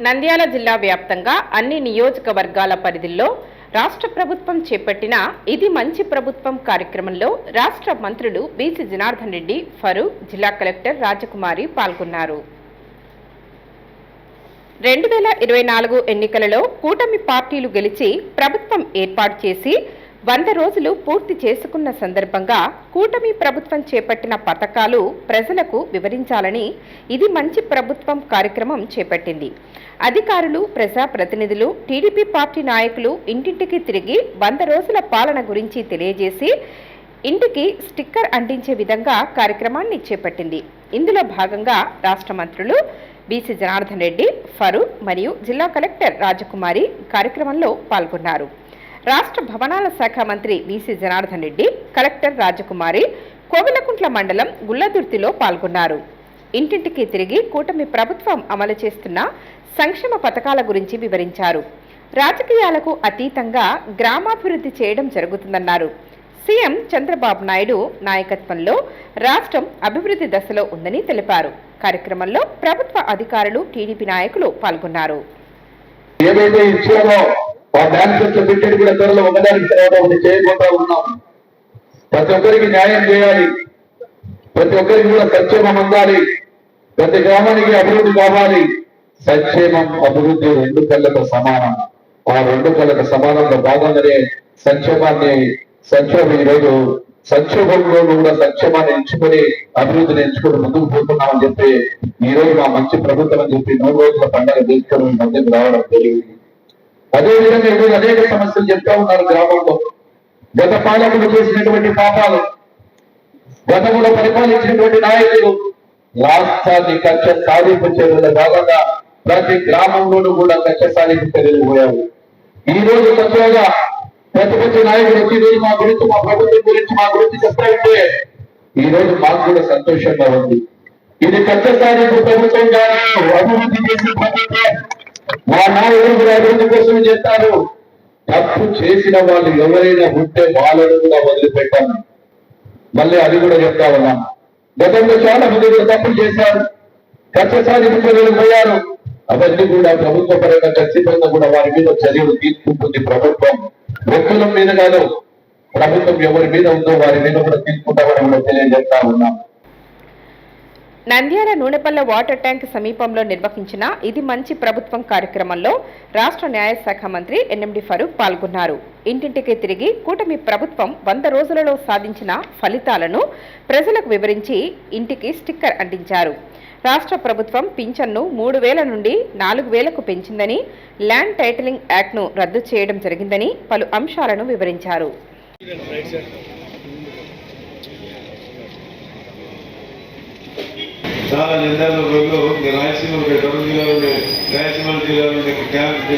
నంద్యాల జిల్లా వ్యాప్తంగా అన్ని నియోజకవర్గాల పరిధిలో రాష్ట్ర ప్రభుత్వం చేపట్టిన ఇది మంచి ప్రభుత్వం కార్యక్రమంలో రాష్ట్ర మంత్రులు బీసీ జనార్దన్ రెడ్డి, ఫరూక్, జిల్లా కలెక్టర్ రాజకుమారి పాల్గొన్నారు. 2024 ఎన్నికలలో కూటమి పార్టీలు గెలిచి ప్రభుత్వం ఏర్పాటు చేసి 100 రోజులు పూర్తి చేసుకున్న సందర్భంగా కూటమి ప్రభుత్వం చేపట్టిన పథకాలు ప్రజలకు వివరించాలని ఇది మంచి ప్రభుత్వం కార్యక్రమం చేపట్టింది. అధికారులు, ప్రజాప్రతినిధులు, టీడీపీ పార్టీ నాయకులు ఇంటింటికి తిరిగి 100 రోజుల పాలన గురించి తెలియజేసి ఇంటికి స్టిక్కర్ అంటించే విధంగా కార్యక్రమాన్ని చేపట్టింది. ఇందులో భాగంగా రాష్ట్ర మంత్రులు బీసీ జనార్దన్ రెడ్డి, ఫరూక్ మరియు జిల్లా కలెక్టర్ రాజకుమారి కార్యక్రమంలో పాల్గొన్నారు. రాష్ట్ర భవనాల శాఖ మంత్రి బీసీ జనార్దన్ రెడ్డి, కలెక్టర్ రాజకుమారి కోవెలకుంట్ల మండలం గుల్లదుర్తిలో పాల్గొన్నారు. ఇంటింటికి తిరిగి కూటమి ప్రభుత్వం అమలు చేస్తున్న సంక్షేమ పథకాల గురించి వివరించారు. రాజకీయాలకు అతీతంగా గ్రామాభివృద్ధి చేయడం జరుగుతుందన్నారు. సీఎం చంద్రబాబు నాయుడు నాయకత్వంలో రాష్ట్రం అభివృద్ధి దశలో ఉందని తెలిపారు. కార్యక్రమంలో ప్రభుత్వ అధికారులు, టీడీపీ నాయకులు పాల్గొన్నారు. ప్రతి ఒక్కరికి న్యాయం చేయాలి, ప్రతి ఒక్కరికి కూడా సంక్షేమం అందాలి, ప్రతి గ్రామానికి అభివృద్ధి కావాలి. సంక్షేమం, అభివృద్ధి రెండు కళ్ళకు సమానం. ఆ రెండు కళ్ళకు సమానంలో భాగంగానే సంక్షోభం ఈరోజు సంక్షోభంలో కూడా సంక్షేమాన్ని ఎంచుకొని అభివృద్ధిని ఎంచుకొని ముందుకు పోతున్నామని చెప్పి ఈ రోజు మా మంచి ప్రభుత్వం అని చెప్పి 3 రోజుల పండుగ తీసుకొని మధ్యకు రావడం జరిగింది. అదేవిధంగా ఈరోజు అనేక సమస్యలు చెప్తా ఉన్నారు గ్రామంలో. గత పాలకులు చేసినటువంటి పాపాలు, గతంలో పరిపాలించినటువంటి నాయకులు రాష్ట్రాన్ని కక్ష సాధింపు చర్యల భాగంగా ప్రతి గ్రామంలోనూ కూడా కక్ష సాధింపు చర్యలు పోయారు. ఈ రోజు కొత్తగా ప్రతిపక్ష నాయకులు వచ్చి రోజు మా గురించి, మా ప్రభుత్వం గురించి, మా గురించి చెప్తా ఉంటే ఈ రోజు మాకు కూడా సంతోషంగా ఉంది. ఇది కక్ష సాధింపు ప్రభుత్వం కాదు, అభివృద్ధి చేసిన ప్రభుత్వం. మా నాయకులు కూడా అభివృద్ధి కోసం చేస్తారు. తప్పు చేసిన వాళ్ళు ఎవరైనా ఉంటే వాళ్ళను కూడా వదిలిపెట్టాను. మళ్ళీ అది కూడా చెప్తా ఉన్నాం. గతంలో చాలా మంది కూడా తప్పులు చేశారు, కక్ష సాధింపు చర్యలు పోయారు. అవన్నీ కూడా ప్రభుత్వ పరంగా ఖచ్చితంగా కూడా వారి మీద చర్యలు తీసుకుంటుంది ప్రభుత్వం. వ్యక్తుల మీద కాదు, ప్రభుత్వం ఎవరి మీద ఉందో వారి మీద కూడా తీసుకుంటామని కూడా తెలియజేస్తా ఉన్నాం. నంద్యాల నూనెపల్ల వాటర్ ట్యాంక్ సమీపంలో నిర్వహించిన ఇది మంచి ప్రభుత్వం కార్యక్రమంలో రాష్ట్ర న్యాయశాఖ మంత్రి ఎన్ఎండి ఫరూక్ పాల్గొన్నారు. ఇంటింటికి తిరిగి కూటమి ప్రభుత్వం 100 రోజులలో సాధించిన ఫలితాలను ప్రజలకు వివరించి ఇంటికి స్టిక్కర్ అంటించారు. రాష్ట్ర ప్రభుత్వం పింఛన్ను 3000 నుండి 4000కు పెంచిందని, ల్యాండ్ టైటిలింగ్ యాక్ట్ను రద్దు చేయడం జరిగిందని పలు అంశాలను వివరించారు. చాలా నిర్ధారణలో రాయలసీమ రాయలసీమ జిల్లాలో క్యాంప్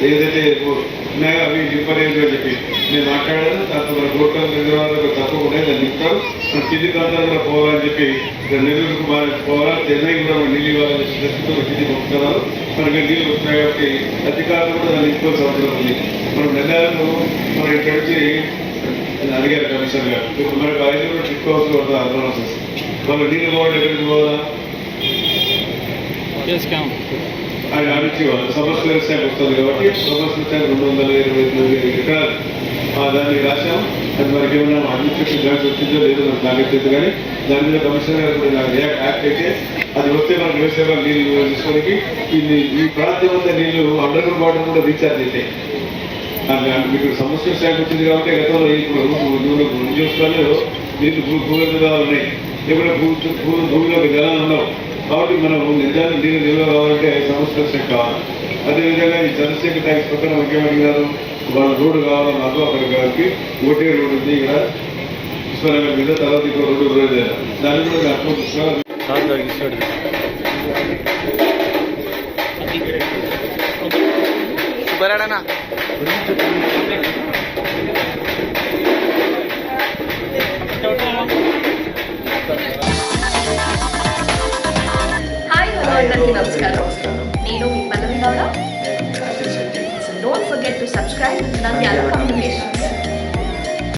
ఏదైతే ఉన్నాయో అవి నింపలేదు అని చెప్పి నేను మాట్లాడాను. దాంతో మన గోకల్ నిర్వహణకు తప్పకుండా దాన్ని నింపుతారు. మన కింది ప్రాంతాలు కూడా పోవాలని చెప్పి నెల్లూరుకు పోవాలి, చెన్నై కూడా నీళ్ళు ఇవ్వాలని ప్రస్తుతం కింది పంపుతున్నారు. మనకి నీళ్ళు వస్తున్నాయి కాబట్టి అధికారులు కూడా దాన్ని నింపుకోవాల్సిన అవసరం ఉంది. మనం నిర్ణయాలను మనం ఇక్కడ నుంచి అడిగారు కమిషనర్ గారు, మనకు 5 కూడా తిప్పుకోవాల్సి ఉంటుంది. అర్థం వాళ్ళు నీళ్ళు పోవాలి, ఎక్కడికి పోవాలా అది అడిచేవాళ్ళు. సమస్యల శాఖ వస్తుంది కాబట్టి సమస్యల శాఖ 229 ఎకరాలు దాన్ని రాశాము. అది మనకి ఏమన్నా అడ్మినిస్ట్రేషన్ గ్రాంట్స్ వచ్చిందో లేదో మనకు నాకు తెలియదు, కానీ దాని మీద కమిషనర్ గారు కూడా యాక్ట్ అయితే అది వస్తే మనకు వ్యవసాయ నీళ్ళు తీసుకోవడానికి ఈ ప్రాంతం అంతా నీళ్ళు అండర్ గ్రౌండ్ వాటర్ కూడా రీఛార్జ్ అవుతాయి. మీకు సమస్యల శాఖ వచ్చింది కాబట్టి గతంలో ఇప్పుడు నియోజకవర్గాల్లో నీళ్ళు భూగర్భంగా ఉన్నాయి, లేకపోతే భూమిలోకి జలాలు ఉన్నావు కాబట్టి మనం నిజాన్ని నీళ్ళు నిల్వ కావాలంటే సమస్యల శాఖ కావాలి. అదేవిధంగా ఈ చంద్రశేఖర్ ట్యాక్స్ పక్కన ముఖ్యమంత్రి వాళ్ళ రోడ్డు కావాలి మాకు. అక్కడికి ఓటే రోడ్డు ఉంది ఇక్కడ విశ్వనగర్ మీద, తర్వాత ఇంకో రోడ్డు రోజు దాన్ని కూడా అప్రోచ్ తీసుకోవాలి. హాయ్ హలో అందరికీ నమస్కారం. నేను మీ పల్లవి Gowda. Don't forget to subscribe Nandyala Community.